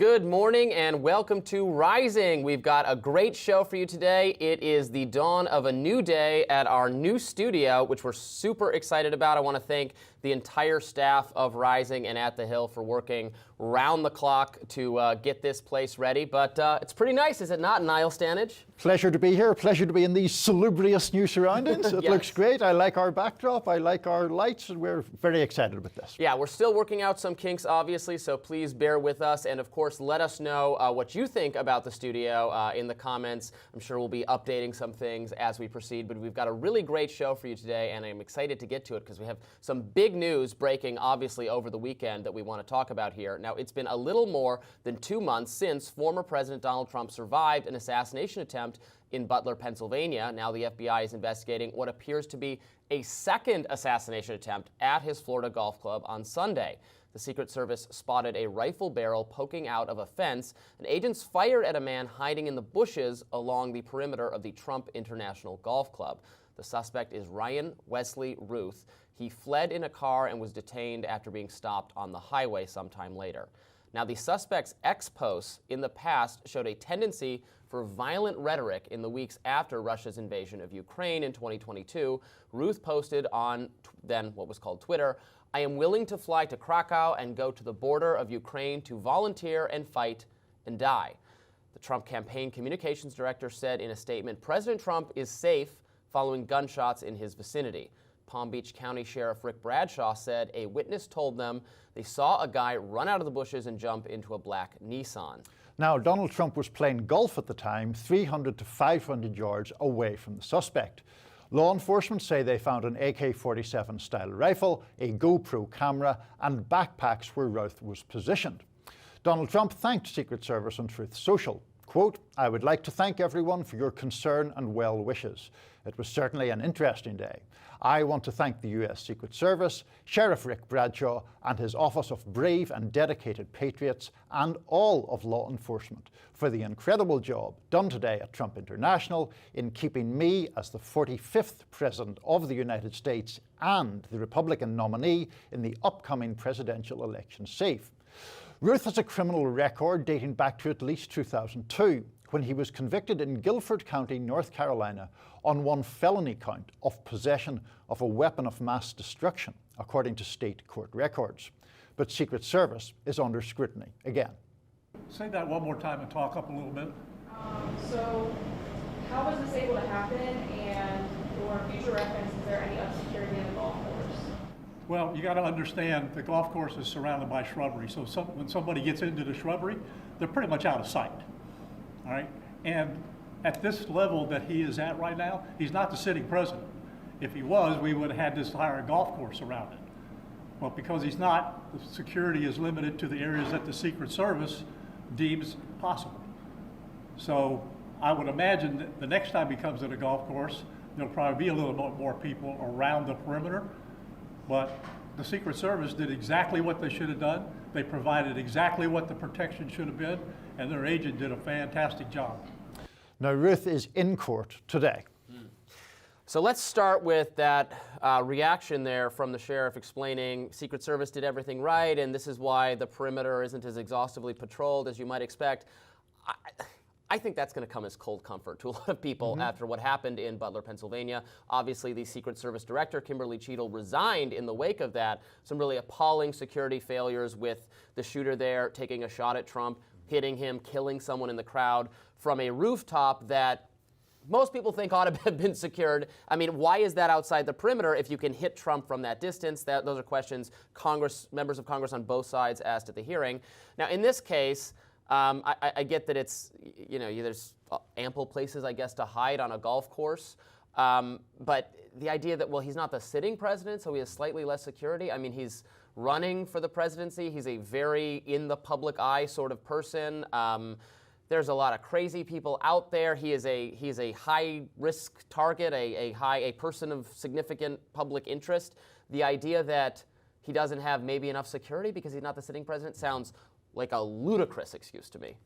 Good morning and welcome to Rising. We've got a great show for you today. It is the dawn of a new day at our new studio, which we're super excited about. I want to thank the entire staff of Rising and At the Hill for working round the clock to get this place ready. But it's pretty nice, is it not, Niall Stanage? Pleasure to be here. Pleasure to be in these salubrious new surroundings. It Yes. looks great. I like our backdrop. I like our lights, and we're very excited about this. Yeah, we're still working out some kinks, obviously, so please bear with us. And of course, let us know what you think about the studio in the comments. I'm sure we'll be updating some things as we proceed, but we've got a really great show for you today, and I'm excited to get to it because we have some big news breaking, obviously, over the weekend that we want to talk about here. Now, it's been a little more than 2 months since former President Donald Trump survived an assassination attempt in Butler, Pennsylvania. Now the FBI is investigating what appears to be a second assassination attempt at his Florida golf club on Sunday. The Secret Service spotted a rifle barrel poking out of a fence, and agents fired at a man hiding in the bushes along the perimeter of the Trump International Golf Club. The suspect is Ryan Wesley Routh. He fled in a car and was detained after being stopped on the highway sometime later. Now, the suspect's ex-posts in the past showed a tendency for violent rhetoric in the weeks after Russia's invasion of Ukraine in 2022. Routh posted on then what was called Twitter, "I am willing to fly to Krakow and go to the border of Ukraine to volunteer and fight and die." The Trump campaign communications director said in a statement, "President Trump is safe following gunshots in his vicinity." Palm Beach County Sheriff Rick Bradshaw said a witness told them they saw a guy run out of the bushes and jump into a black Nissan. Now, Donald Trump was playing golf at the time, 300 to 500 yards away from the suspect. Law enforcement say they found an AK-47 style rifle, a GoPro camera, and backpacks where Routh was positioned. Donald Trump thanked Secret Service on Truth Social. Quote, "I would like to thank everyone for your concern and well wishes. It was certainly an interesting day. I want to thank the U.S. Secret Service, Sheriff Rick Bradshaw, and his Office of Brave and Dedicated Patriots, and all of law enforcement for the incredible job done today at Trump International in keeping me as the 45th President of the United States and the Republican nominee in the upcoming presidential election safe." Routh has a criminal record dating back to at least 2002, when he was convicted in Guilford County, North Carolina, on one felony count of possession of a weapon of mass destruction, according to state court records. But Secret Service is under scrutiny again. Say that one more time and talk up a little bit. So how was this able to happen, and for future reference, is there any security in the golf course? Well, you got to understand the golf course is surrounded by shrubbery, so when somebody gets into the shrubbery, they're pretty much out of sight. All right, and at this level that he is at right now, he's not the sitting president. If he was, we would have had this entire golf course around it. Well, because he's not, the security is limited to the areas that the Secret Service deems possible. So I would imagine that the next time he comes to the golf course, there'll probably be a little bit more people around the perimeter. But the Secret Service did exactly what they should have done. They provided exactly what the protection should have been, and their agent did a fantastic job. Now, Routh is in court today. So let's start with that reaction there from the sheriff explaining Secret Service did everything right, and this is why the perimeter isn't as exhaustively patrolled as you might expect. I think that's going to come as cold comfort to a lot of people after what happened in Butler, Pennsylvania. Obviously, the Secret Service director, Kimberly Cheadle, resigned in the wake of that. Some really appalling security failures with the shooter there taking a shot at Trump, hitting him, killing someone in the crowd from a rooftop that most people think ought to have been secured. I mean, why is that outside the perimeter if you can hit Trump from that distance? Those are questions members of Congress on both sides asked at the hearing. Now, in this case, I get that it's, there's ample places, I guess, to hide on a golf course. But the idea that, well, he's not the sitting president, so he has slightly less security. I mean, he's running for the presidency. He's a very in the public eye sort of person. There's a lot of crazy people out there. He is a high risk target, a person of significant public interest. The idea that he doesn't have maybe enough security because he's not the sitting president sounds like a ludicrous excuse to me.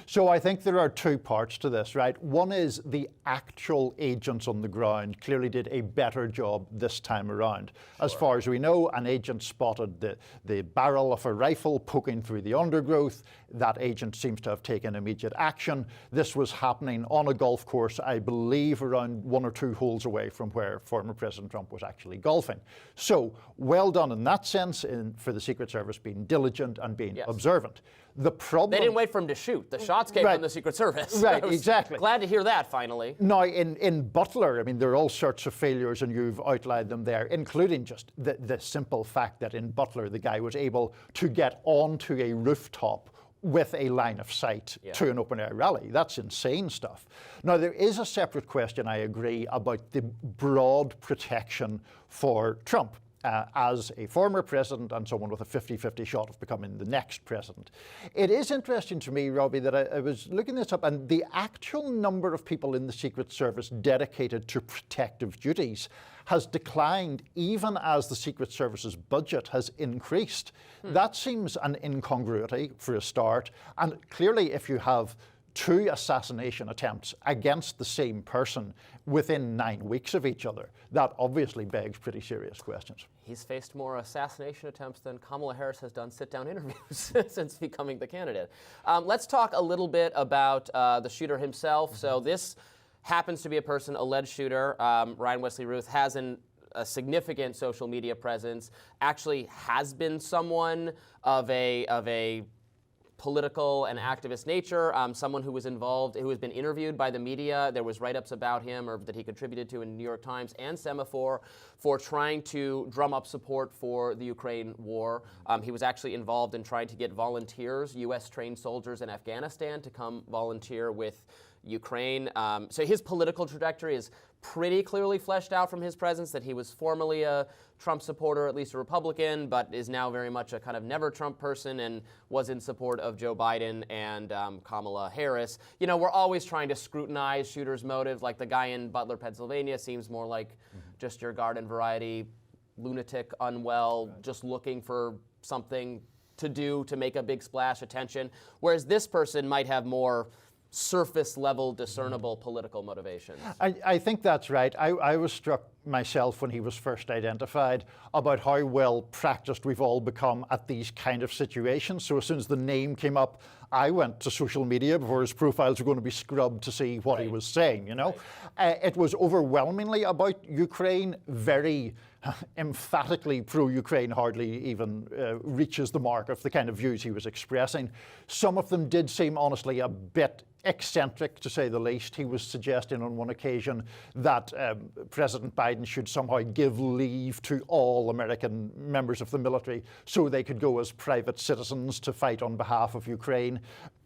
So I think there are two parts to this, right? One is the actual agents on the ground clearly did a better job this time around. As far as we know, an agent spotted the barrel of a rifle poking through the undergrowth. That agent seems to have taken immediate action. This was happening on a golf course, I believe, around 1 or 2 holes away from where former President Trump was actually golfing. So well done in that sense for the Secret Service being diligent and being observant. The problem, they didn't wait for him to shoot. The shots came from the Secret Service. Right, I was exactly. Glad to hear that finally. Now, in Butler, I mean, there are all sorts of failures, and you've outlined them there, including just the simple fact that in Butler, the guy was able to get onto a rooftop with a line of sight to an open-air rally. That's insane stuff. Now, there is a separate question, I agree, about the broad protection for Trump. As a former president and someone with a 50-50 shot of becoming the next president. It is interesting to me, Robbie, that I was looking this up, and the actual number of people in the Secret Service dedicated to protective duties has declined even as the Secret Service's budget has increased. That seems an incongruity for a start, and clearly if you have 2 assassination attempts against the same person within 9 weeks of each other, that obviously begs pretty serious questions. He's faced more assassination attempts than Kamala Harris has done sit-down interviews since becoming the candidate. Let's talk a little bit about the shooter himself. So this happens to be a person, alleged shooter. Ryan Wesley Routh has a significant social media presence, actually has been someone of a political and activist nature, someone who was involved, who has been interviewed by the media. There was write-ups about him or that he contributed to in the New York Times and Semaphore for trying to drum up support for the Ukraine war. He was actually involved in trying to get volunteers, U.S. trained soldiers in Afghanistan, to come volunteer with Ukraine. So his political trajectory is pretty clearly fleshed out from his presence, that he was formerly a Trump supporter, at least a Republican, but is now very much a kind of never Trump person and was in support of Joe Biden and Kamala Harris. You know, we're always trying to scrutinize shooters' motives. Like the guy in Butler, Pennsylvania seems more like just your garden variety lunatic, unwell, just looking for something to do to make a big splash attention. Whereas this person might have more surface level discernible political motivations. I think that's right. I was struck myself when he was first identified about how well practiced we've all become at these kind of situations. So as soon as the name came up, I went to social media before his profiles were going to be scrubbed to see what he was saying, you know. It was overwhelmingly about Ukraine, very emphatically pro-Ukraine, hardly even reaches the mark of the kind of views he was expressing. Some of them did seem honestly a bit eccentric, to say the least. He was suggesting on one occasion that President Biden should somehow give leave to all American members of the military so they could go as private citizens to fight on behalf of Ukraine.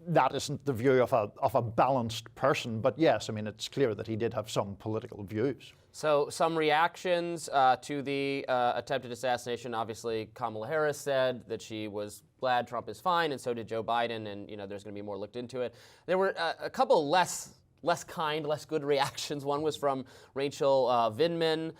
That isn't the view of a balanced person, but yes, I mean, it's clear that he did have some political views. So some reactions to the attempted assassination. Obviously, Kamala Harris said that she was glad Trump is fine, and so did Joe Biden, and there's going to be more looked into it. There were a couple less kind, less good reactions. One was from Rachel Vindman,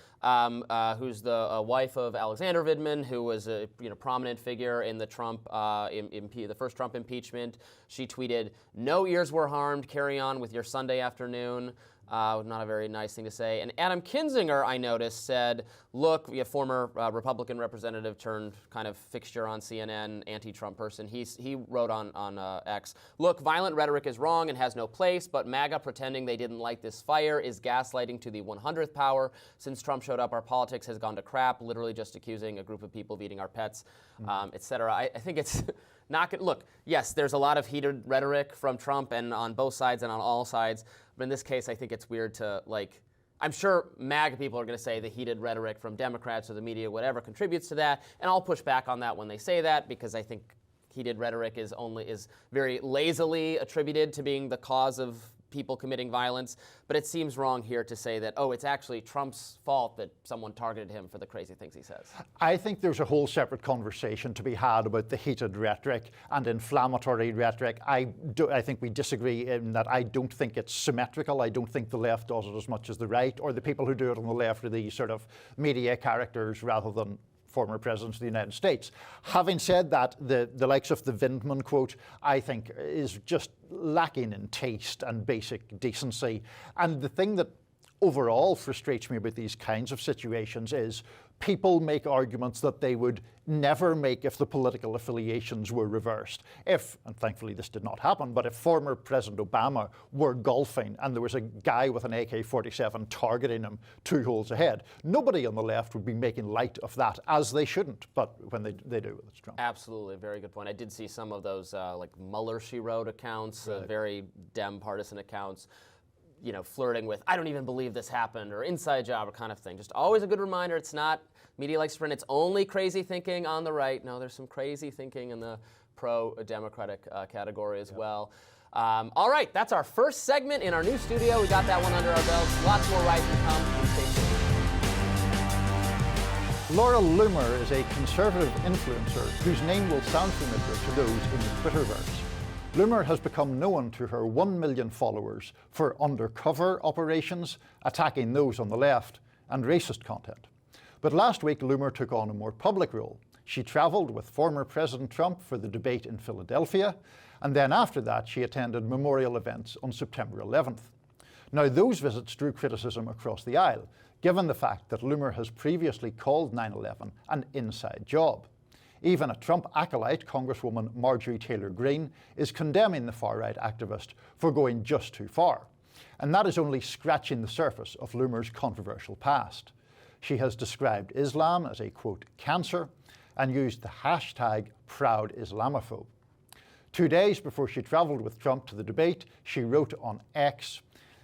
who's the wife of Alexander Vindman, who was a prominent figure in the Trump the first Trump impeachment. She tweeted, "No ears were harmed. Carry on with your Sunday afternoon." Not a very nice thing to say. And Adam Kinzinger, I noticed, said, look, a former Republican representative turned kind of fixture on CNN, anti-Trump person. He wrote on X, look, violent rhetoric is wrong and has no place, but MAGA pretending they didn't light this fire is gaslighting to the 100th power. Since Trump showed up, our politics has gone to crap, literally just accusing a group of people of eating our pets, et cetera. I think it's not good. Look, yes, there's a lot of heated rhetoric from Trump and on both sides and on all sides. But in this case, I think it's weird to, I'm sure MAGA people are going to say the heated rhetoric from Democrats or the media, whatever, contributes to that. And I'll push back on that when they say that, because I think heated rhetoric is very lazily attributed to being the cause of people committing violence. But it seems wrong here to say that, it's actually Trump's fault that someone targeted him for the crazy things he says. I think there's a whole separate conversation to be had about the heated rhetoric and inflammatory rhetoric. I think we disagree in that I don't think it's symmetrical. I don't think the left does it as much as the right, or the people who do it on the left are these sort of media characters rather than former presidents of the United States. Having said that, the likes of the Vindman quote, I think, is just lacking in taste and basic decency. And the thing that overall frustrates me about these kinds of situations is people make arguments that they would never make if the political affiliations were reversed. If, and thankfully this did not happen, but if former President Obama were golfing and there was a guy with an AK-47 targeting him 2 holes ahead, nobody on the left would be making light of that, as they shouldn't, but when they do, it's Trump. Absolutely, very good point. I did see some of those like Mueller, she wrote accounts, very Dem partisan accounts, you know, flirting with, I don't even believe this happened, or inside job, or kind of thing. Just always a good reminder, it's not, media likes to print, it's only crazy thinking on the right. No, there's some crazy thinking in the pro-democratic category as well. All right, that's our first segment in our new studio. We got that one under our belts. Lots more Rise to come. Stay tuned. Laura Loomer is a conservative influencer whose name will sound familiar to those in the Twitterverse. Loomer has become known to her 1 million followers for undercover operations, attacking those on the left, and racist content. But last week, Loomer took on a more public role. She travelled with former President Trump for the debate in Philadelphia, and then after that, she attended memorial events on September 11th. Now, those visits drew criticism across the aisle, given the fact that Loomer has previously called 9/11 an inside job. Even a Trump acolyte, Congresswoman Marjorie Taylor Greene, is condemning the far-right activist for going just too far. And that is only scratching the surface of Loomer's controversial past. She has described Islam as a, quote, cancer, and used the hashtag Proud Islamophobe. 2 days before she travelled with Trump to the debate, she wrote on X,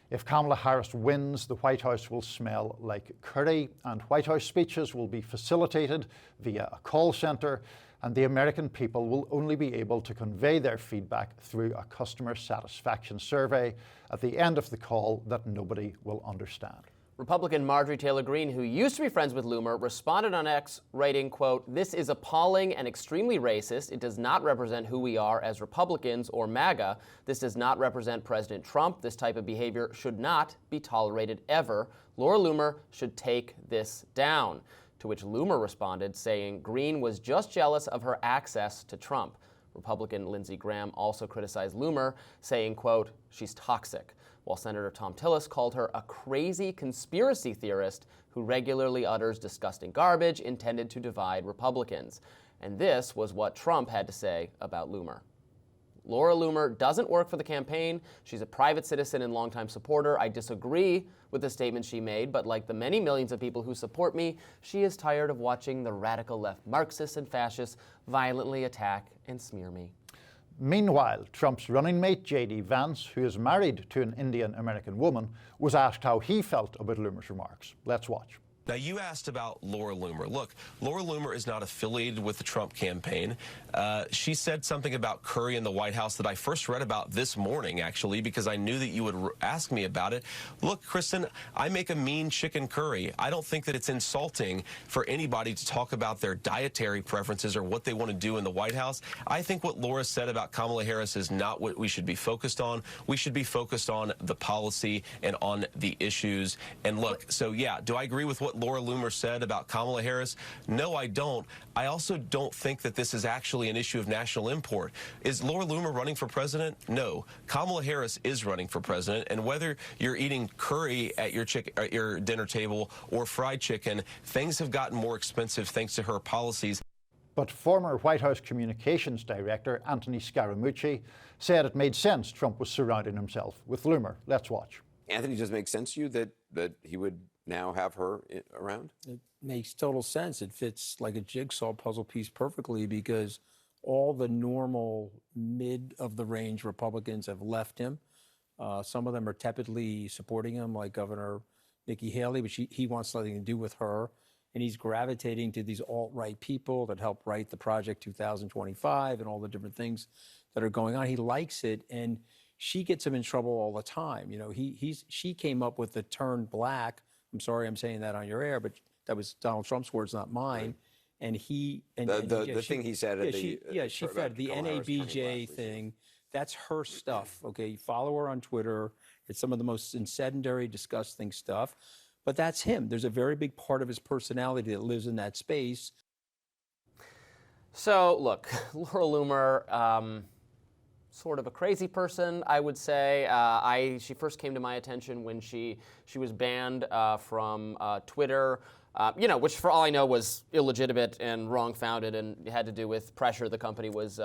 "If Kamala Harris wins, the White House will smell like curry, and White House speeches will be facilitated via a call centre, and the American people will only be able to convey their feedback through a customer satisfaction survey at the end of the call that nobody will understand." Republican Marjorie Taylor Greene, who used to be friends with Loomer, responded on X, writing, quote, "This is appalling and extremely racist. It does not represent who we are as Republicans or MAGA. This does not represent President Trump. This type of behavior should not be tolerated ever. Laura Loomer should take this down." To which Loomer responded, saying Greene was just jealous of her access to Trump. Republican Lindsey Graham also criticized Loomer, saying, quote, "She's toxic," while Senator Tom Tillis called her a crazy conspiracy theorist who regularly utters disgusting garbage intended to divide Republicans. And this was what Trump had to say about Loomer. Laura Loomer doesn't work for the campaign. She's a private citizen and longtime supporter. I disagree with the statement she made, but like the many millions of people who support me, she is tired of watching the radical left Marxists and fascists violently attack and smear me. Meanwhile, Trump's running mate, J.D. Vance, who is married to an Indian-American woman, was asked how he felt about Loomer's remarks. Let's watch. Now, you asked about Laura Loomer. Look, Laura Loomer is not affiliated with the Trump campaign. She said something about curry in the White House that I first read about this morning, actually, because I knew that you would ask me about it. Look, Kristen, I make a mean chicken curry. I don't think that it's insulting for anybody to talk about their dietary preferences or what they want to do in the White House. I think what Laura said about Kamala Harris is not what we should be focused on. We should be focused on the policy and on the issues. And look, so yeah, do I agree with what Laura Loomer said about Kamala Harris? No, I don't. I also don't think that this is actually an issue of national import. Is Laura Loomer running for president? No. Kamala Harris is running for president, and whether you're eating curry at your dinner table or fried chicken, things have gotten more expensive thanks to her policies. But former White House Communications Director Anthony Scaramucci said it made sense Trump was surrounding himself with Loomer. Let's watch. Anthony, does it make sense to you that he would now have her around? It makes total sense. It fits like a jigsaw puzzle piece perfectly because all the normal mid-of-the-range Republicans have left him. Some of them are tepidly supporting him, like Governor Nikki Haley, but he wants nothing to do with her. And he's gravitating to these alt-right people that help write the Project 2025 and all the different things that are going on. He likes it, and she gets him in trouble all the time. You know, she came up with the turn black. I'm sorry I'm saying that on your air, but that was Donald Trump's words, not mine. Right. And the thing he said at she said the NABJ thing. That's her stuff. Okay, you follow her on Twitter. It's some of the most incendiary, disgusting stuff. But that's him. There's a very big part of his personality that lives in that space. So, look, Laura Loomer, sort of a crazy person, I would say. She first came to my attention when she was banned from Twitter, which for all I know was illegitimate and wrong-founded and had to do with pressure the company was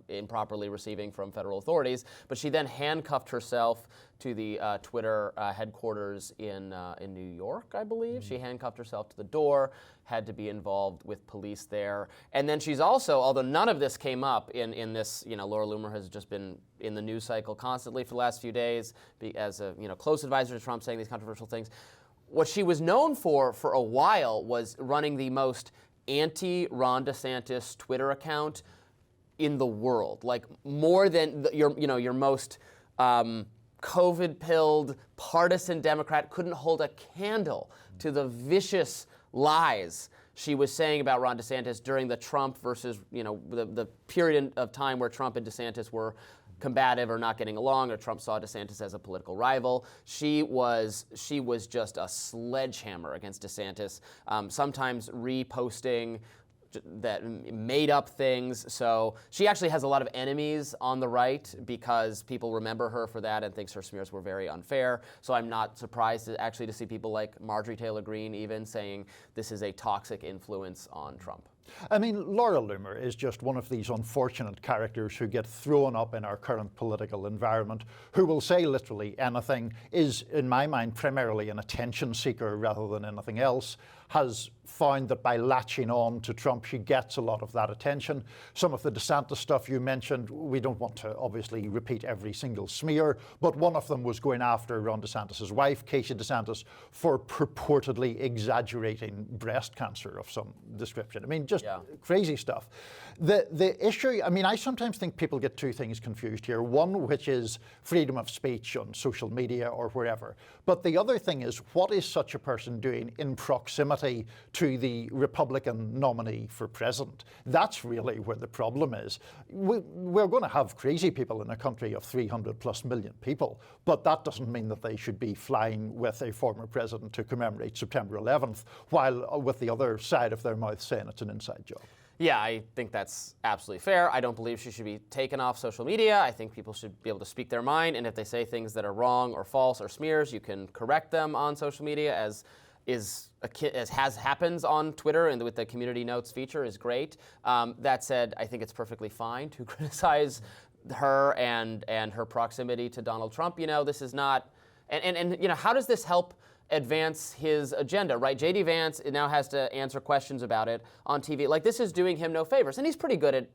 improperly receiving from federal authorities. But she then handcuffed herself to the Twitter headquarters in New York, I believe. She handcuffed herself to the door, had to be involved with police there. And then she's also, although none of this came up in this, Laura Loomer has just been in the news cycle constantly for the last few days as a close advisor to Trump, saying these controversial things. What she was known for a while was running the most anti-Ron DeSantis Twitter account in the world, like more than your most COVID-pilled partisan Democrat couldn't hold a candle to the vicious lies she was saying about Ron DeSantis during the Trump versus the period of time where Trump and DeSantis were combative or not getting along, or Trump saw DeSantis as a political rival. She was just a sledgehammer against DeSantis, sometimes reposting that made up things. So she actually has a lot of enemies on the right because people remember her for that and thinks her smears were very unfair. So I'm not surprised to see people like Marjorie Taylor Greene even saying this is a toxic influence on Trump. I mean, Laura Loomer is just one of these unfortunate characters who get thrown up in our current political environment, who will say literally anything, is, in my mind, primarily an attention seeker rather than anything else, has found that by latching on to Trump, she gets a lot of that attention. Some of the DeSantis stuff you mentioned, we don't want to obviously repeat every single smear, but one of them was going after Ron DeSantis' wife, Casey DeSantis, for purportedly exaggerating breast cancer of some description. I mean, just crazy stuff. The issue, I mean, I sometimes think people get two things confused here. One, which is freedom of speech on social media or wherever. But the other thing is, what is such a person doing in proximity to the Republican nominee for president? That's really where the problem is. We're going to have crazy people in a country of 300+ million people, but that doesn't mean that they should be flying with a former president to commemorate September 11th, while with the other side of their mouth saying it's an inside job. Yeah, I think that's absolutely fair. I don't believe she should be taken off social media. I think people should be able to speak their mind, and if they say things that are wrong or false or smears, you can correct them on social media, as happens on Twitter and with the community notes feature is great. That said, I think it's perfectly fine to criticize her and her proximity to Donald Trump. This is not, and how does this help advance his agenda, right? J.D. Vance now has to answer questions about it on TV. Like, this is doing him no favors. And he's pretty good at,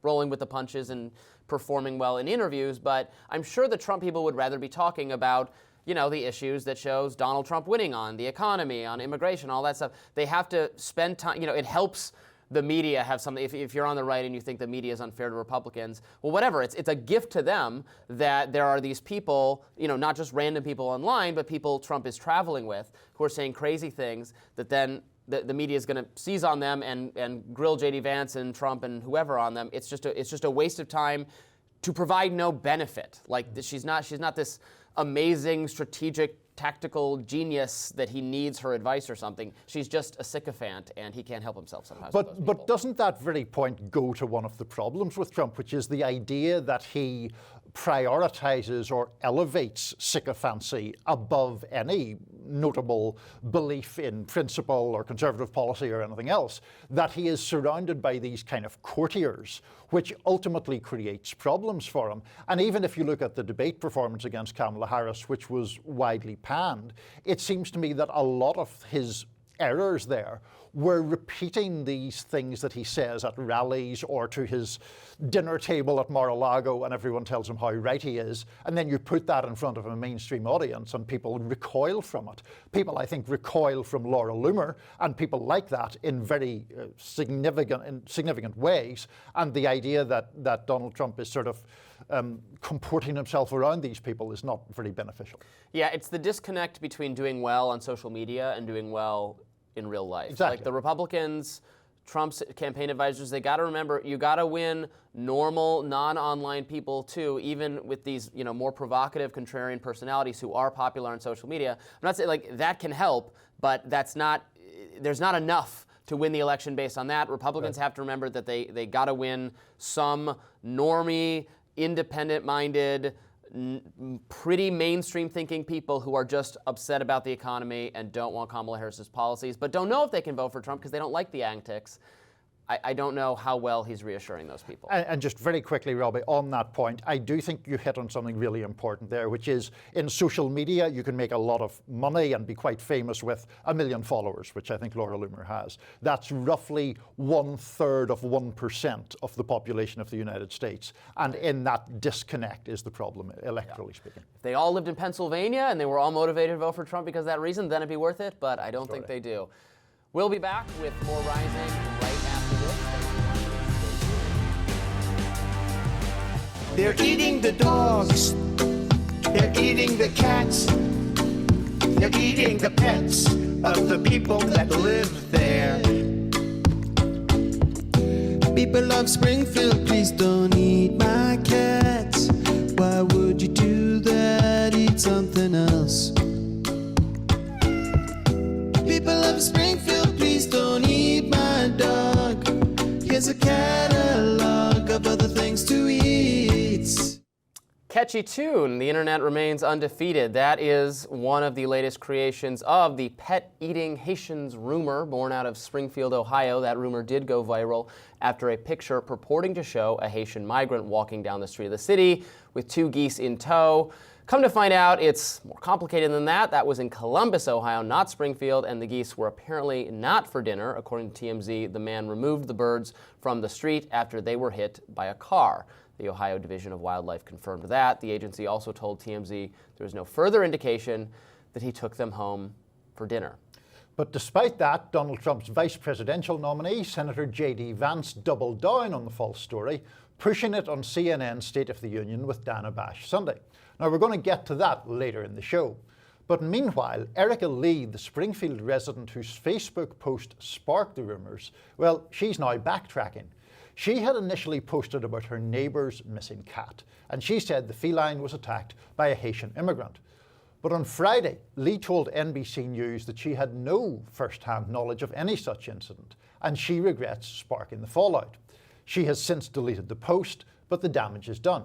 rolling with the punches and performing well in interviews. But I'm sure the Trump people would rather be talking about, the issues that shows Donald Trump winning on the economy, on immigration, all that stuff. They have to spend time, it helps the media have something. If you're on the right and you think the media is unfair to Republicans, well, whatever. It's a gift to them that there are these people, not just random people online, but people Trump is traveling with who are saying crazy things that then the media is going to seize on them and grill J.D. Vance and Trump and whoever on them. It's just a waste of time to provide no benefit. Like, she's not this amazing strategic tactical genius that he needs her advice or something. She's just a sycophant, and he can't help himself sometimes. But doesn't that very point go to one of the problems with Trump, which is the idea that he prioritizes or elevates sycophancy above any notable belief in principle or conservative policy or anything else, that he is surrounded by these kind of courtiers, which ultimately creates problems for him. And even if you look at the debate performance against Kamala Harris, which was widely panned, it seems to me that a lot of his errors there were repeating these things that he says at rallies or to his dinner table at Mar-a-Lago, and everyone tells him how right he is, and then you put that in front of a mainstream audience and people recoil from it. People, I think, recoil from Laura Loomer and people like that in very significant ways, and the idea that Donald Trump is sort of comporting himself around these people is not very beneficial. Yeah, it's the disconnect between doing well on social media and doing well in real life. Exactly. Like the Republicans, Trump's campaign advisors, they got to remember, you got to win normal, non-online people too, even with these, more provocative, contrarian personalities who are popular on social media. I'm not saying like that can help, but there's not enough to win the election based on that. Republicans have to remember that they got to win some normie, independent-minded, pretty mainstream thinking people who are just upset about the economy and don't want Kamala Harris's policies, but don't know if they can vote for Trump because they don't like the antics. I don't know how well he's reassuring those people. And just very quickly, Robbie, on that point, I do think you hit on something really important there, which is in social media, you can make a lot of money and be quite famous with 1 million followers, which I think Laura Loomer has. That's roughly 1/3 of 1% of the population of the United States. And in that disconnect is the problem, electorally speaking. If they all lived in Pennsylvania and they were all motivated to vote for Trump because of that reason, then it'd be worth it, but I don't think they do. We'll be back with more Rising right after this. They're eating the dogs. They're eating the cats. They're eating the pets of the people that live there. People of Springfield, please don't eat my cats. Why would you do that? Eat something else. People of Springfield, please don't eat my dog. Here's a catalog of other things to eat. Catchy tune. The internet remains undefeated. That is one of the latest creations of the pet-eating Haitians rumor born out of Springfield, Ohio. That rumor did go viral after a picture purporting to show a Haitian migrant walking down the street of the city with 2 geese in tow. Come to find out, it's more complicated than that. That was in Columbus, Ohio, not Springfield, and the geese were apparently not for dinner. According to TMZ, the man removed the birds from the street after they were hit by a car. The Ohio Division of Wildlife confirmed that. The agency also told TMZ there was no further indication that he took them home for dinner. But despite that, Donald Trump's vice presidential nominee, Senator J.D. Vance, doubled down on the false story, pushing it on CNN's State of the Union with Dana Bash Sunday. Now, we're going to get to that later in the show. But meanwhile, Erica Lee, the Springfield resident whose Facebook post sparked the rumours, well, she's now backtracking. She had initially posted about her neighbour's missing cat, and she said the feline was attacked by a Haitian immigrant. But on Friday, Lee told NBC News that she had no first-hand knowledge of any such incident, and she regrets sparking the fallout. She has since deleted the post, but the damage is done.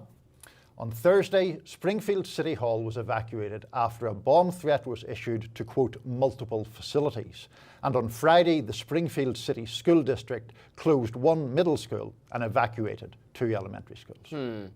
On Thursday, Springfield City Hall was evacuated after a bomb threat was issued to, quote, multiple facilities. And on Friday, the Springfield City School District closed 1 middle school and evacuated 2 elementary schools.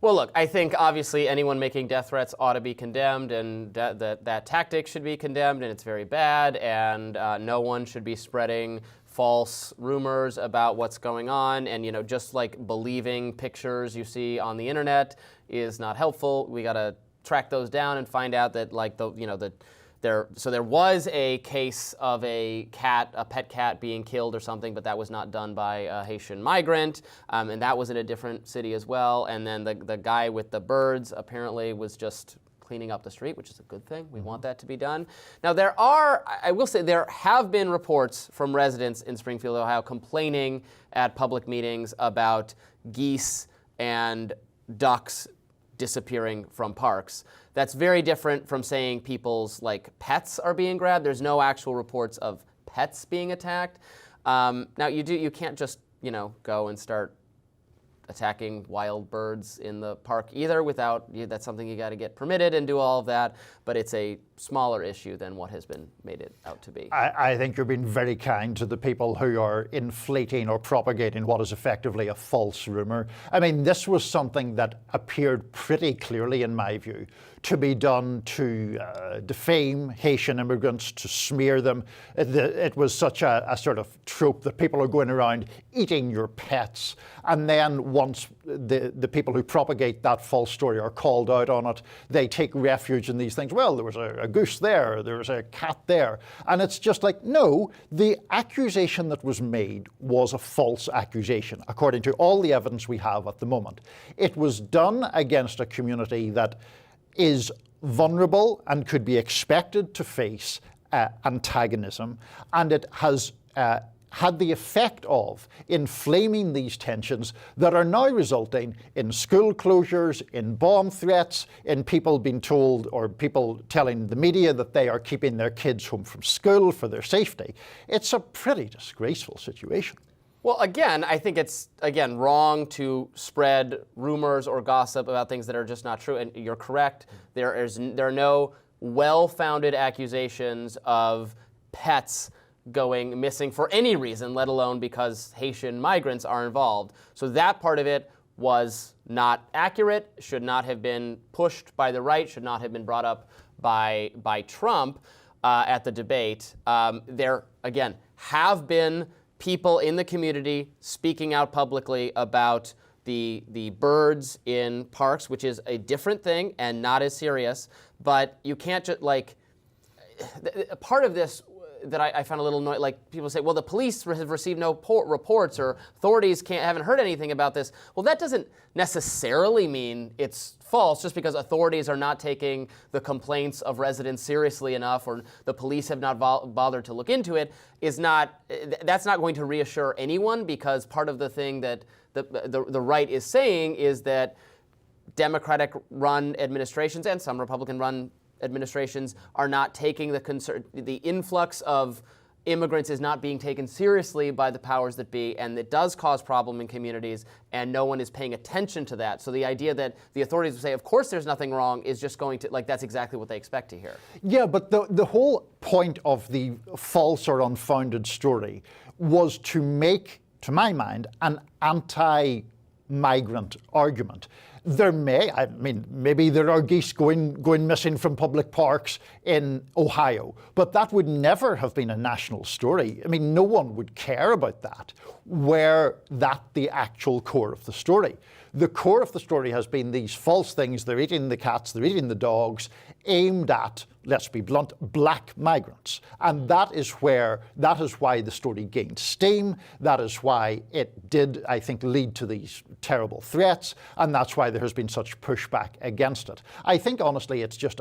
Well, look, I think obviously anyone making death threats ought to be condemned, and that tactic should be condemned, and it's very bad, and no one should be spreading false rumors about what's going on. And, you know, just like believing pictures you see on the internet is not helpful. We got to track those down and find out that, like, there was a case of a pet cat being killed or something, but that was not done by a Haitian migrant, and that was in a different city as well. And then the guy with the birds apparently was just cleaning up the street, which is a good thing. We want that to be done. Now, I will say, there have been reports from residents in Springfield, Ohio, complaining at public meetings about geese and ducks disappearing from parks. That's very different from saying people's pets are being grabbed. There's no actual reports of pets being attacked. Now you can't just go and start attacking wild birds in the park either that's something you got to get permitted and do all of that, but it's a smaller issue than what has been made it out to be. I think you're being very kind to the people who are inflating or propagating what is effectively a false rumor. I mean, this was something that appeared pretty clearly, in my view, to be done to defame Haitian immigrants, to smear them. It was such a sort of trope that people are going around eating your pets, and then once the people who propagate that false story are called out on it, they take refuge in these things. Well, there was a goose there was a cat there. And it's just like, no, the accusation that was made was a false accusation, according to all the evidence we have at the moment. It was done against a community that is vulnerable and could be expected to face antagonism, and it has had the effect of inflaming these tensions that are now resulting in school closures, in bomb threats, in people being told, or people telling the media that they are keeping their kids home from school for their safety. It's a pretty disgraceful situation. Well, again, I think it's, again, wrong to spread rumors or gossip about things that are just not true. And you're correct. There are no well-founded accusations of pets going missing for any reason, let alone because Haitian migrants are involved. So that part of it was not accurate, should not have been pushed by the right, should not have been brought up by Trump at the debate. There, again, have been people in the community speaking out publicly about the birds in parks, which is a different thing and not as serious. But you can't just, like, part of this that I found a little annoying, like people say, well, the police have received no reports, or authorities haven't heard anything about this. Well, that doesn't necessarily mean it's false just because authorities are not taking the complaints of residents seriously enough, or the police have not bothered to look into it. That's not going to reassure anyone, because part of the thing that the right is saying is that Democratic-run administrations and some Republican-run administrations are not taking the influx of immigrants is not being taken seriously by the powers that be, and it does cause problem in communities, and no one is paying attention to that. So the idea that the authorities will say, of course there's nothing wrong, is just going to, like, that's exactly what they expect to hear. Yeah, but the whole point of the false or unfounded story was to make, to my mind, an anti-migrant argument. Maybe there are geese going missing from public parks in Ohio, but that would never have been a national story. I mean, no one would care about that, were that the actual core of the story. The core of the story has been these false things. They're eating the cats, they're eating the dogs, aimed at, let's be blunt, black migrants. And that is why the story gained steam. That is why it did, I think, lead to these terrible threats. And that's why there has been such pushback against it. I think, honestly, it's just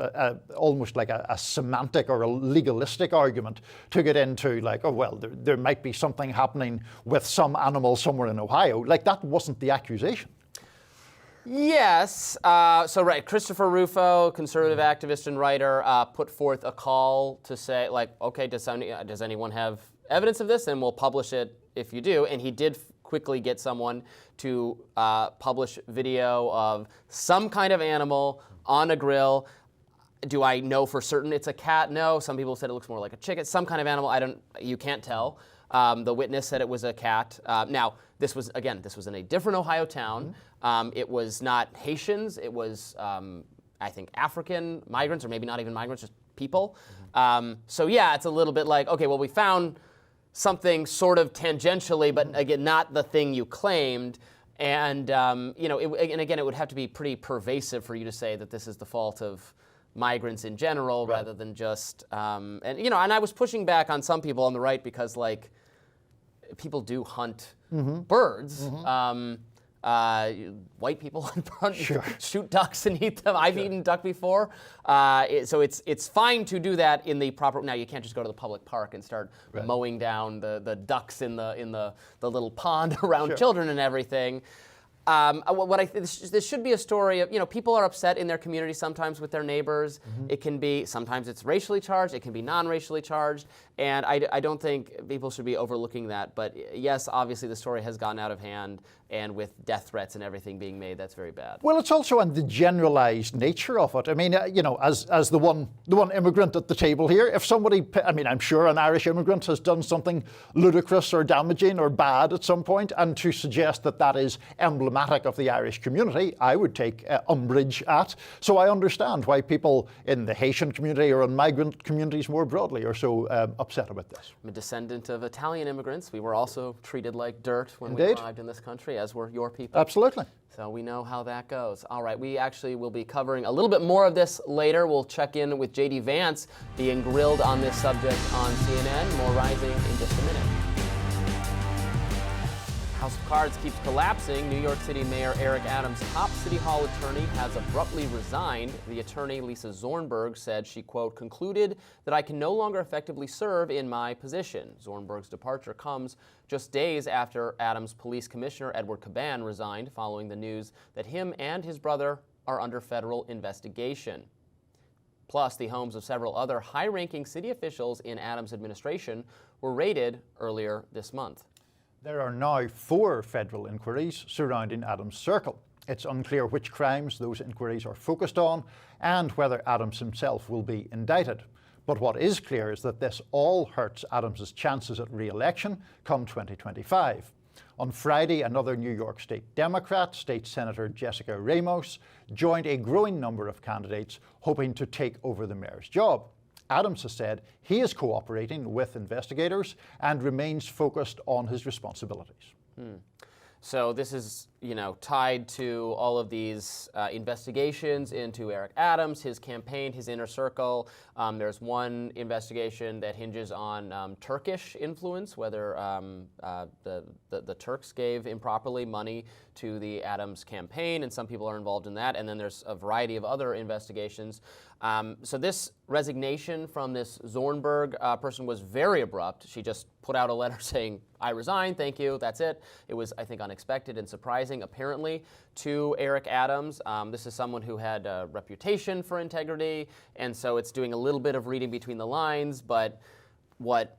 almost like a semantic or a legalistic argument to get into, like, oh, well, there might be something happening with some animal somewhere in Ohio. Like, that wasn't the accusation. Yes. So, right, Christopher Rufo, conservative activist and writer, put forth a call to say, like, okay, does anyone have evidence of this? And we'll publish it if you do. And he did quickly get someone to publish video of some kind of animal on a grill. Do I know for certain it's a cat? No. Some people said it looks more like a chicken. Some kind of animal. You can't tell. The witness said it was a cat. Now, this was in a different Ohio town. It was not Haitians. It was, I think, African migrants, or maybe not even migrants, just people. So yeah, it's a little bit like, okay, well, we found something sort of tangentially, but again, not the thing you claimed. And and again, it would have to be pretty pervasive for you to say that this is the fault of migrants in general, right, rather than just and I was pushing back on some people on the right because, like, people do hunt birds. White people hunt, shoot ducks and eat them. I've eaten duck before, so it's fine to do that in the proper. Now, you can't just go to the public park and start mowing down the ducks in the little pond around children and everything. This should be a story of, people are upset in their community sometimes with their neighbors. It can be, sometimes it's racially charged, it can be non-racially charged, and I don't think people should be overlooking that. But yes, obviously the story has gotten out of hand, and with death threats and everything being made, that's very bad. Well, it's also on the generalized nature of it. I mean, as the one immigrant at the table here, if somebody, I'm sure an Irish immigrant has done something ludicrous or damaging or bad at some point, and to suggest that that is emblematic of the Irish community, I would take umbrage at. So I understand why people in the Haitian community or in migrant communities more broadly are so upset about this. I'm a descendant of Italian immigrants. We were also treated like dirt when we arrived in this country, as were your people. Absolutely. So we know how that goes. All right, we actually will be covering a little bit more of this later. We'll check in with J.D. Vance being grilled on this subject on CNN. More Rising in just a minute. House of Cards keeps collapsing. New York City Mayor Eric Adams' top City Hall attorney has abruptly resigned. The attorney, Lisa Zornberg, said she, quote, concluded that I can no longer effectively serve in my position. Zornberg's departure comes just days after Adams' police commissioner, Edward Caban, resigned following the news that him and his brother are under federal investigation. Plus, the homes of several other high-ranking city officials in Adams' administration were raided earlier this month. There are now 4 federal inquiries surrounding Adams' circle. It's unclear which crimes those inquiries are focused on and whether Adams himself will be indicted. But what is clear is that this all hurts Adams' chances at re-election come 2025. On Friday, another New York State Democrat, State Senator Jessica Ramos, joined a growing number of candidates hoping to take over the mayor's job. Adams has said he is cooperating with investigators and remains focused on his responsibilities. So this is, tied to all of these investigations into Eric Adams, his campaign, his inner circle. There's one investigation that hinges on Turkish influence, whether the Turks gave improperly money to the Adams campaign, and some people are involved in that. And then there's a variety of other investigations. So this resignation from this Zornberg person was very abrupt. She just put out a letter saying, I resign, thank you, that's it. It was, I think, unexpected and surprising, apparently, to Eric Adams. This is someone who had a reputation for integrity, and so it's doing a little bit of reading between the lines, but what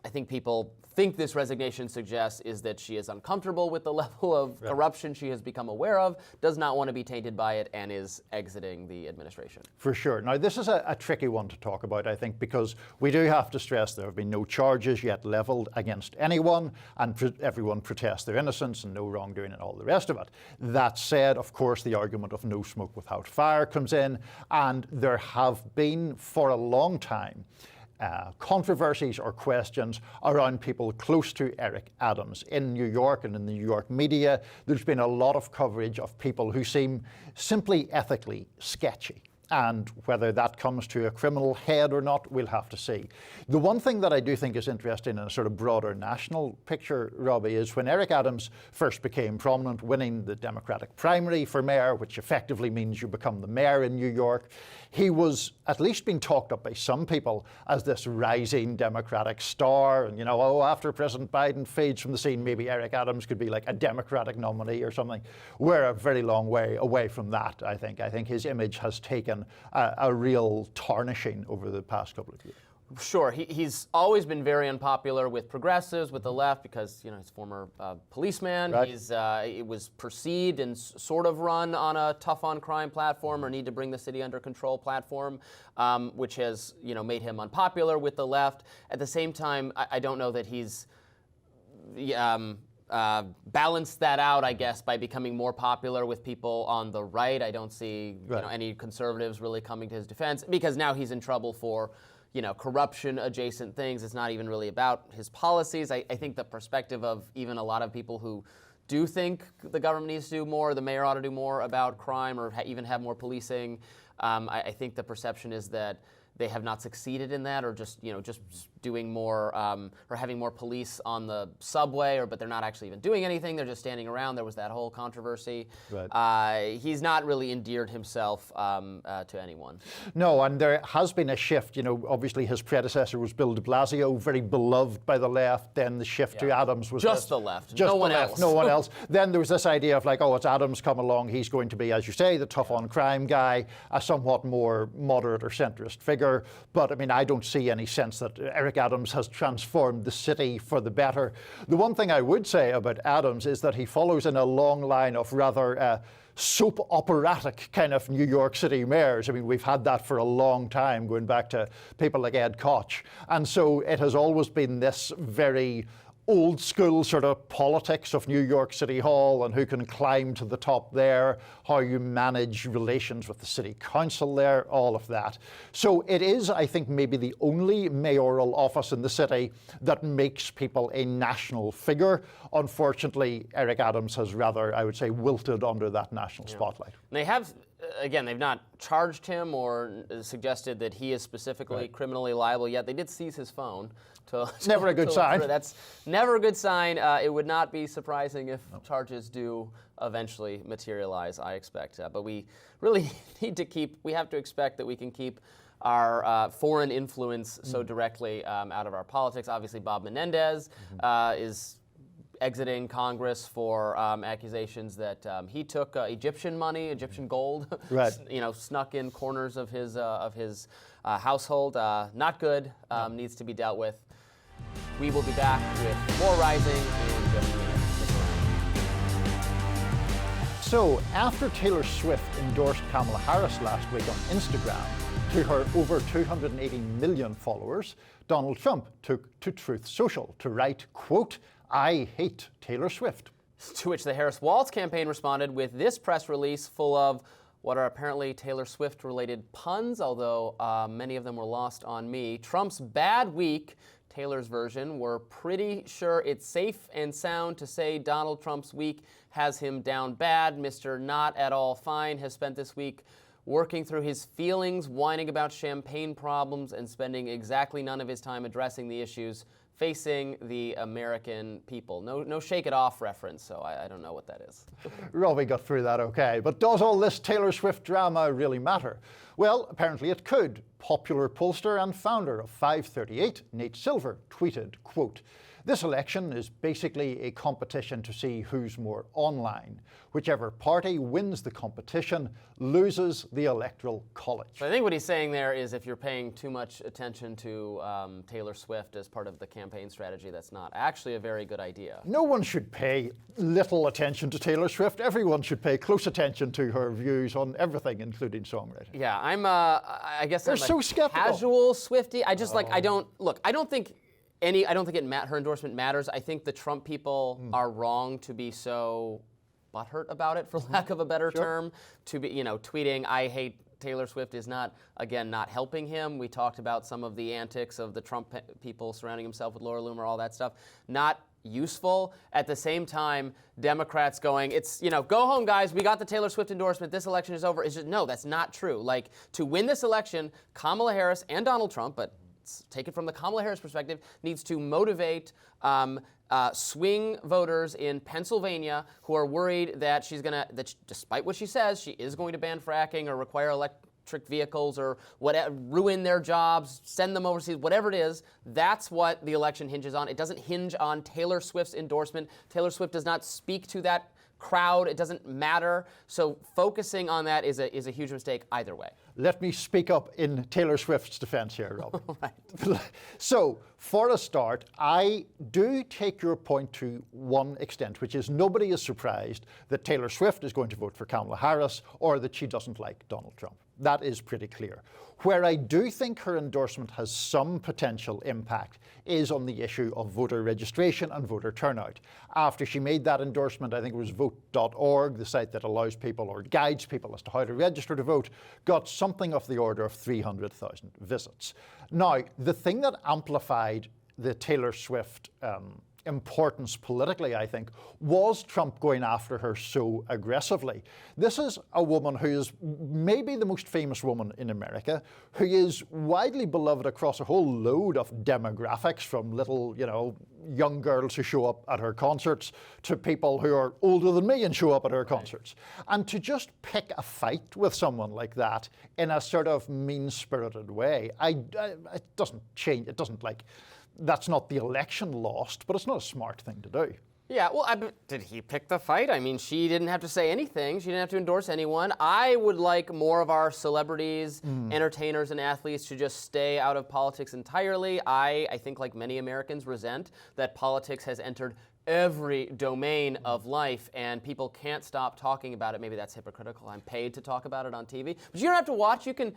I think people think this resignation suggests is that she is uncomfortable with the level of corruption she has become aware of, does not want to be tainted by it, and is exiting the administration. For sure. Now, this is a tricky one to talk about, I think, because we do have to stress there have been no charges yet leveled against anyone, and everyone protests their innocence and no wrongdoing and all the rest of it. That said, of course, the argument of no smoke without fire comes in, and there have been, for a long time, controversies or questions around people close to Eric Adams. In New York and in the New York media, there's been a lot of coverage of people who seem simply ethically sketchy. And whether that comes to a criminal head or not, we'll have to see. The one thing that I do think is interesting in a sort of broader national picture, Robbie, is when Eric Adams first became prominent, winning the Democratic primary for mayor, which effectively means you become the mayor in New York, he was at least being talked up by some people as this rising Democratic star. And, after President Biden fades from the scene, maybe Eric Adams could be like a Democratic nominee or something. We're a very long way away from that, I think. I think his image has taken a real tarnishing over the past couple of years. Sure, he's always been very unpopular with progressives, with the left, because he's a former policeman. Right. It was perceived and sort of run on a tough-on-crime platform or need to bring the city under control platform, which has made him unpopular with the left. At the same time, I don't know that he's balanced that out, I guess, by becoming more popular with people on the right. I don't see any conservatives really coming to his defense, because now he's in trouble for corruption adjacent things. It's not even really about his policies. I think the perspective of even a lot of people who do think the government needs to do more, the mayor ought to do more about crime, or even have more policing. I think the perception is that they have not succeeded in that, or just doing more or having more police on the subway, but they're not actually even doing anything. They're just standing around. There was that whole controversy. Right. He's not really endeared himself to anyone. No, and there has been a shift. Obviously his predecessor was Bill de Blasio, very beloved by the left. Then the shift to Adams was just the left. Just no one left, else. No one else. Then there was this idea of it's Adams come along. He's going to be, as you say, the tough on crime guy, a somewhat more moderate or centrist figure. But I don't see any sense that Eric Adams has transformed the city for the better. The one thing I would say about Adams is that he follows in a long line of rather soap operatic kind of New York City mayors. We've had that for a long time, going back to people like Ed Koch. And so it has always been this very old school sort of politics of New York City Hall and who can climb to the top there, how you manage relations with the city council there, all of that. So it is, I think, maybe the only mayoral office in the city that makes people a national figure. Unfortunately, Eric Adams has rather, I would say, wilted under that national spotlight. They have again, they've not charged him or suggested that he is specifically criminally liable yet. They did seize his phone. Never a good sign. That's never a good sign. It would not be surprising if charges do eventually materialize, I expect. But we really need to we have to expect that we can keep our foreign influence so directly out of our politics. Obviously, Bob Menendez is exiting Congress for accusations that he took Egyptian money, Egyptian gold, snuck in corners of his household. Not good. Needs to be dealt with. We will be back with more Rising in just a minute. So, after Taylor Swift endorsed Kamala Harris last week on Instagram, to her over 280 million followers, Donald Trump took to Truth Social to write, quote, "I hate Taylor Swift." To which the Harris-Walz campaign responded with this press release full of what are apparently Taylor Swift-related puns, although many of them were lost on me. Trump's bad week, Taylor's version, we're pretty sure it's safe and sound to say Donald Trump's week has him down bad. Mr. Not at all fine has spent this week working through his feelings, whining about champagne problems, and spending exactly none of his time addressing the issues facing the American people. No Shake It Off reference, so I don't know what that is. Robbie got through that okay. But does all this Taylor Swift drama really matter? Well, apparently it could. Popular pollster and founder of 538, Nate Silver, tweeted, quote, "This election is basically a competition to see who's more online. Whichever party wins the competition loses the Electoral College." So I think what he's saying there is if you're paying too much attention to Taylor Swift as part of the campaign strategy, that's not actually a very good idea. No one should pay little attention to Taylor Swift. Everyone should pay close attention to her views on everything, including songwriting. Yeah, I guess I'm so a skeptical. Casual Swiftie. I just I don't think her endorsement matters. I think the Trump people are wrong to be so butthurt about it, for lack of a better term. To be, tweeting, "I hate Taylor Swift" is not helping him. We talked about some of the antics of the Trump people surrounding himself with Laura Loomer, all that stuff. Not useful. At the same time, Democrats going, it's, go home, guys. We got the Taylor Swift endorsement. This election is over. It's just, no, that's not true. Like, to win this election, Kamala Harris and Donald Trump, but take it from the Kamala Harris perspective, needs to motivate swing voters in Pennsylvania who are worried that despite what she says, she is going to ban fracking or require electric vehicles or ruin their jobs, send them overseas, whatever it is. That's what the election hinges on. It doesn't hinge on Taylor Swift's endorsement. Taylor Swift does not speak to that crowd. It doesn't matter. So focusing on that is a huge mistake either way. Let me speak up in Taylor Swift's defense here, Rob. Right. So, for a start, I do take your point to one extent, which is nobody is surprised that Taylor Swift is going to vote for Kamala Harris or that she doesn't like Donald Trump. That is pretty clear. Where I do think her endorsement has some potential impact is on the issue of voter registration and voter turnout. After she made that endorsement, I think it was vote.org, the site that allows people or guides people as to how to register to vote, got something of the order of 300,000 visits. Now, the thing that amplified the Taylor Swift importance politically, I think, was Trump going after her so aggressively. This is a woman who is maybe the most famous woman in America, who is widely beloved across a whole load of demographics, from little, young girls who show up at her concerts to people who are older than me and show up at her concerts. And to just pick a fight with someone like that in a sort of mean-spirited way, it doesn't change. It doesn't that's not the election lost, but it's not a smart thing to do. Yeah, well, did he pick the fight? I mean, she didn't have to say anything. She didn't have to endorse anyone. I would like more of our celebrities, entertainers, and athletes to just stay out of politics entirely. I think, like many Americans, resent that politics has entered every domain of life, and people can't stop talking about it. Maybe that's hypocritical. I'm paid to talk about it on TV, but you don't have to watch. You can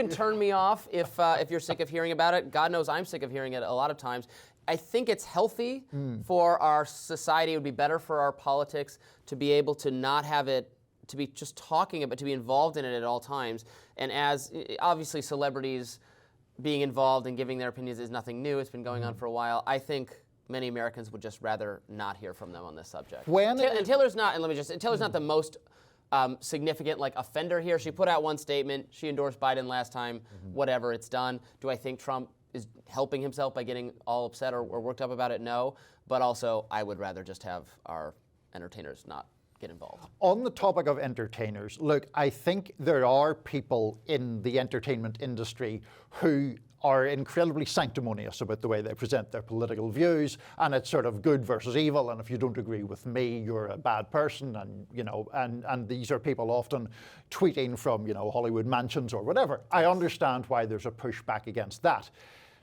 turn me off if you're sick of hearing about it. God knows I'm sick of hearing it a lot of times. I think it's healthy for our society. It would be better for our politics to be able to not have it, to be just talking about, to be involved in it at all times. And as obviously celebrities being involved and giving their opinions is nothing new. It's been going on for a while. I think many Americans would just rather not hear from them on this subject. And Taylor's not, and let me just say, Taylor's not the most significant offender here. She put out one statement. She endorsed Biden last time. Whatever, it's done. Do I think Trump is helping himself by getting all upset or worked up about it? No. But also, I would rather just have our entertainers not get involved. On the topic of entertainers, look, I think there are people in the entertainment industry who are incredibly sanctimonious about the way they present their political views, and it's sort of good versus evil, and if you don't agree with me, you're a bad person, and and these are people often tweeting from Hollywood mansions or whatever. I understand why there's a pushback against that.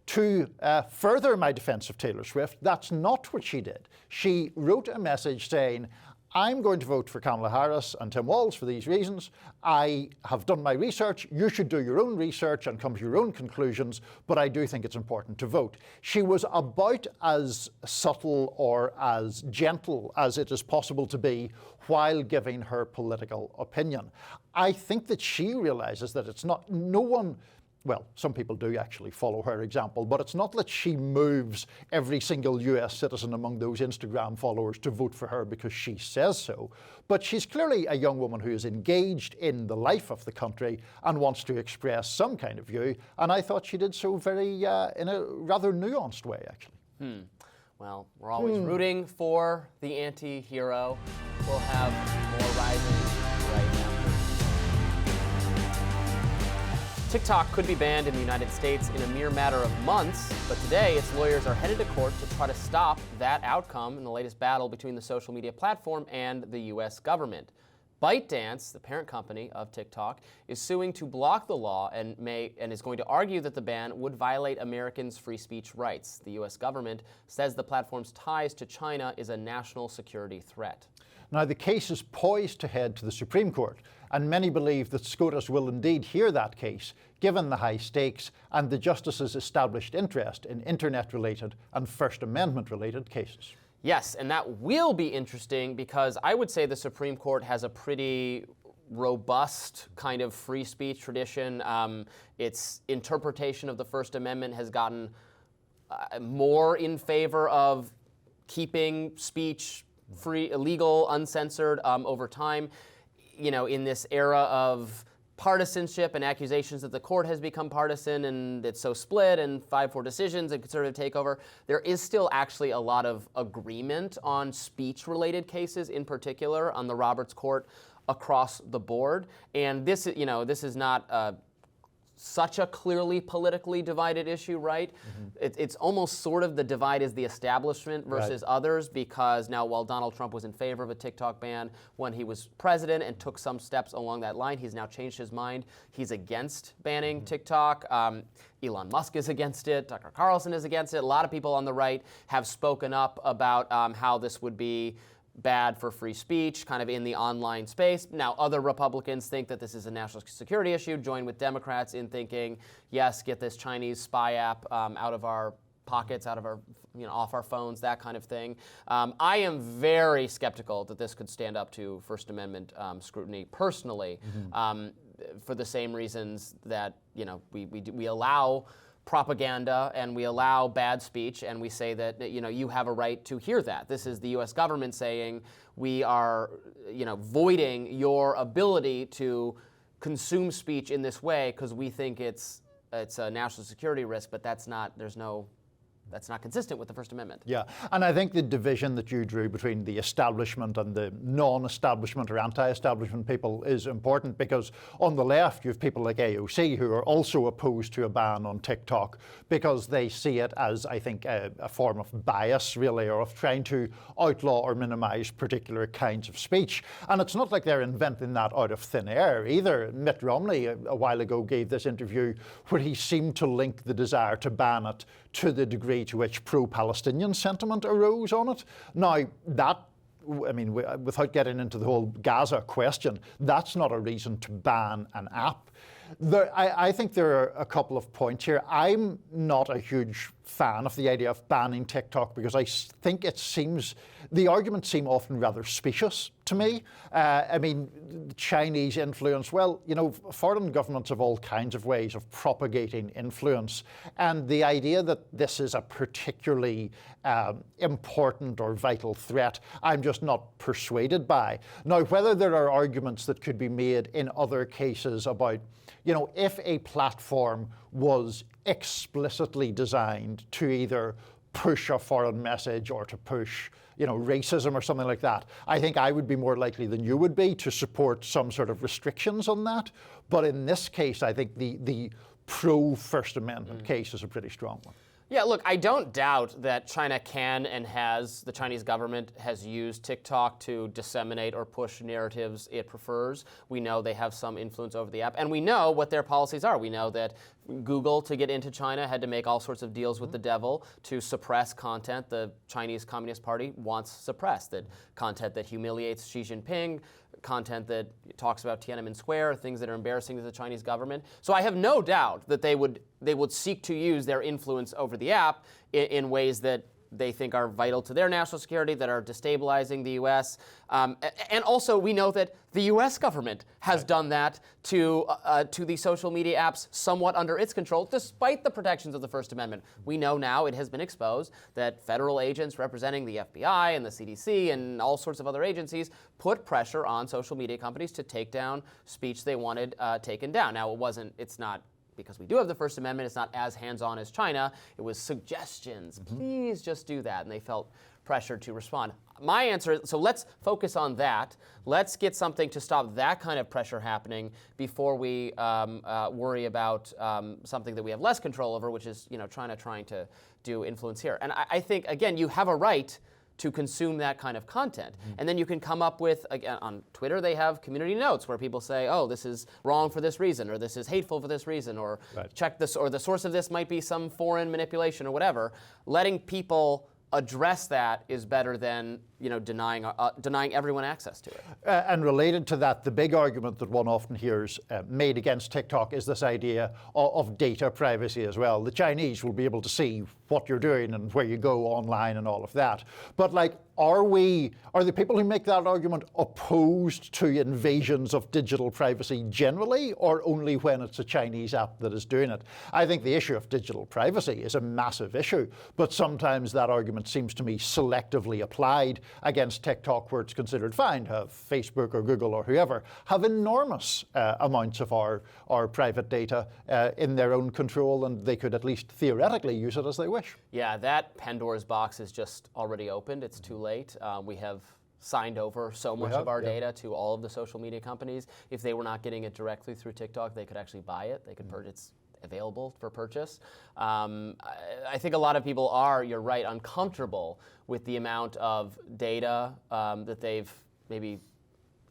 To further my defense of Taylor Swift, that's not what she did. She wrote a message saying, I'm going to vote for Kamala Harris and Tim Walz for these reasons. I have done my research. You should do your own research and come to your own conclusions, but I do think it's important to vote. She was about as subtle or as gentle as it is possible to be while giving her political opinion. I think that she realizes that it's not, no one, well, some people do actually follow her example, but it's not that she moves every single US citizen among those Instagram followers to vote for her because she says so. But she's clearly a young woman who is engaged in the life of the country and wants to express some kind of view. And I thought she did so very, in a rather nuanced way, actually. Well, we're always rooting for the anti-hero. We'll have more rising right now. TikTok could be banned in the United States in a mere matter of months, but today its lawyers are headed to court to try to stop that outcome in the latest battle between the social media platform and the U.S. government. ByteDance, the parent company of TikTok, is suing to block the law and is going to argue that the ban would violate Americans' free speech rights. The U.S. government says the platform's ties to China is a national security threat. Now, the case is poised to head to the Supreme Court, and many believe that SCOTUS will indeed hear that case, given the high stakes and the justice's established interest in internet-related and First Amendment-related cases. Yes, and that will be interesting because I would say the Supreme Court has a pretty robust kind of free speech tradition. Its interpretation of the First Amendment has gotten more in favor of keeping speech free, legal, uncensored over time. In this era of partisanship and accusations that the court has become partisan and it's so split and 5-4 decisions and conservative takeover, there is still actually a lot of agreement on speech-related cases, in particular on the Roberts Court across the board. And this is not such a clearly politically divided issue, right? It's almost sort of the divide is the establishment versus others, because now while Donald Trump was in favor of a TikTok ban when he was president and took some steps along that line, he's now changed his mind. He's against banning TikTok. Elon Musk is against it. Tucker Carlson is against it. A lot of people on the right have spoken up about how this would be bad for free speech, kind of in the online space. Now, other Republicans think that this is a national security issue, join with Democrats in thinking, yes, get this Chinese spy app out of our pockets, out of our, off our phones, that kind of thing. I am very skeptical that this could stand up to First Amendment scrutiny personally, for the same reasons that, we allow propaganda and we allow bad speech and we say that you have a right to hear that. This is the US government saying we are voiding your ability to consume speech in this way because we think it's a national security risk, but that's not consistent with the First Amendment. Yeah, and I think the division that you drew between the establishment and the non-establishment or anti-establishment people is important, because on the left you have people like AOC who are also opposed to a ban on TikTok because they see it as, I think, a form of bias, really, or of trying to outlaw or minimize particular kinds of speech. And it's not like they're inventing that out of thin air either. Mitt Romney a while ago gave this interview where he seemed to link the desire to ban it to the degree to which pro-Palestinian sentiment arose on it. Now, without getting into the whole Gaza question, that's not a reason to ban an app. I think there are a couple of points here. I'm not a huge fan of the idea of banning TikTok because I think the arguments seem often rather specious to me. I mean, Chinese influence, well, foreign governments have all kinds of ways of propagating influence. And the idea that this is a particularly important or vital threat, I'm just not persuaded by. Now, whether there are arguments that could be made in other cases about, if a platform was explicitly designed to either push a foreign message or to push, racism or something like that, I think I would be more likely than you would be to support some sort of restrictions on that. But in this case, I think the pro-First Amendment case is a pretty strong one. Yeah, look, I don't doubt that China can and the Chinese government has used TikTok to disseminate or push narratives it prefers. We know they have some influence over the app, and we know what their policies are. We know that Google, to get into China, had to make all sorts of deals with the devil to suppress content the Chinese Communist Party wants suppressed, that content that humiliates Xi Jinping, content that talks about Tiananmen Square, things that are embarrassing to the Chinese government. So I have no doubt that they would seek to use their influence over the app in ways that they think are vital to their national security, that are destabilizing the U.S. And also, we know that the U.S. government has done that to the social media apps somewhat under its control, despite the protections of the First Amendment. We know now, it has been exposed, that federal agents representing the FBI and the CDC and all sorts of other agencies put pressure on social media companies to take down speech they wanted taken down. Now, it's not, because we do have the First Amendment, it's not as hands-on as China. It was suggestions. Please just do that. And they felt pressured to respond. My answer, so let's focus on that. Let's get something to stop that kind of pressure happening before we worry about something that we have less control over, which is China trying to do influence here. And I think, again, you have a right to consume that kind of content. And then you can come up with, again, on Twitter they have community notes where people say, oh, this is wrong for this reason, or this is hateful for this reason, or check this, or the source of this might be some foreign manipulation or whatever. Letting people address that is better than denying everyone access to it. And related to that, the big argument that one often hears made against TikTok is this idea of data privacy as well. The Chinese will be able to see what you're doing and where you go online and all of that. But are the people who make that argument opposed to invasions of digital privacy generally, or only when it's a Chinese app that is doing it? I think the issue of digital privacy is a massive issue, but sometimes that argument seems to me selectively applied against TikTok, where it's considered fine to have Facebook or Google or whoever have enormous amounts of our private data in their own control, and they could at least theoretically use it as they wish. Yeah, that Pandora's box is just already opened. It's too late. We have signed over so much of our data to all of the social media companies. If they were not getting it directly through TikTok, they could actually buy it. They could purchase. It's available for purchase. I think a lot of people are, you're right, uncomfortable with the amount of data that they've maybe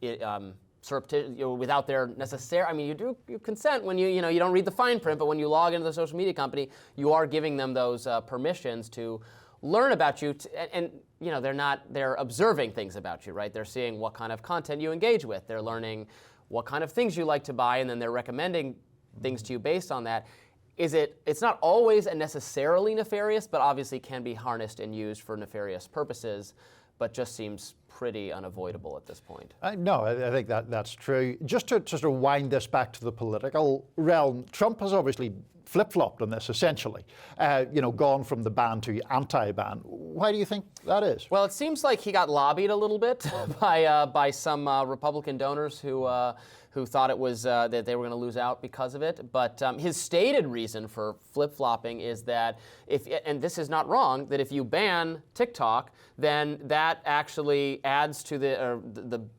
without their necessary. I mean, you consent when you don't read the fine print, but when you log into the social media company, you are giving them those permissions to learn about you, and they're observing things about you, right? They're seeing what kind of content you engage with. They're learning what kind of things you like to buy, and then they're recommending things to you based on that. It's not always and necessarily nefarious, but obviously can be harnessed and used for nefarious purposes, but just seems pretty unavoidable at this point. No, I think that's true. Just to sort of wind this back to the political realm, Trump has obviously flip-flopped on this, essentially, gone from the ban to anti-ban. Why do you think that is? Well, it seems like he got lobbied a little bit by some Republican donors who thought it was that they were going to lose out because of it. But his stated reason for flip-flopping is that and this is not wrong, that if you ban TikTok, then that actually adds to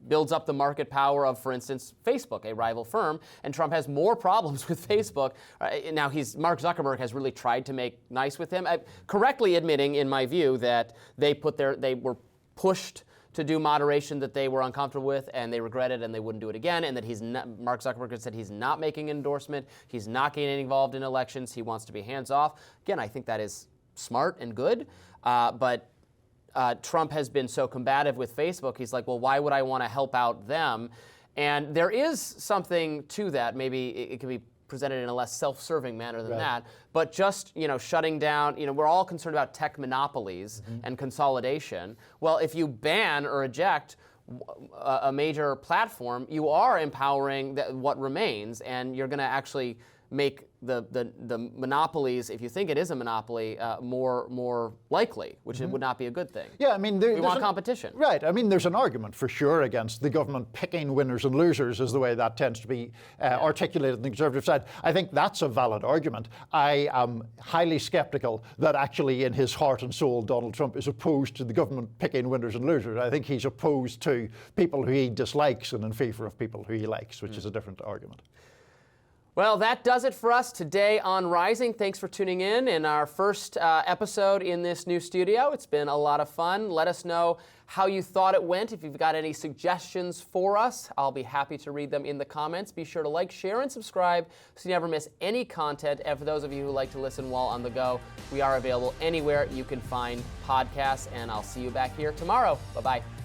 builds up the market power of, for instance, Facebook, a rival firm. And Trump has more problems with Facebook. Now, Mark Zuckerberg has really tried to make nice with him, correctly admitting, in my view, that they were pushed to do moderation that they were uncomfortable with, and they regretted, and they wouldn't do it again, and that Mark Zuckerberg has said he's not making an endorsement, he's not getting involved in elections, he wants to be hands-off. Again, I think that is smart and good, but Trump has been so combative with Facebook, he's like, well, why would I want to help out them? And there is something to that. Maybe it could be presented in a less self-serving manner than Right. that. But just, shutting down, we're all concerned about tech monopolies and consolidation. Well, if you ban or eject a major platform, you are empowering what remains, and you're going to actually make the monopolies, if you think it is a monopoly, more likely, which it would not be a good thing. Yeah, I mean, We want competition. Right. I mean, there's an argument for sure against the government picking winners and losers, is the way that tends to be articulated on the Conservative side. I think that's a valid argument. I am highly skeptical that actually in his heart and soul Donald Trump is opposed to the government picking winners and losers. I think he's opposed to people who he dislikes and in favor of people who he likes, which is a different argument. Well, that does it for us today on Rising. Thanks for tuning in our first episode in this new studio. It's been a lot of fun. Let us know how you thought it went. If you've got any suggestions for us, I'll be happy to read them in the comments. Be sure to like, share, and subscribe so you never miss any content. And for those of you who like to listen while on the go, we are available anywhere you can find podcasts. And I'll see you back here tomorrow. Bye-bye.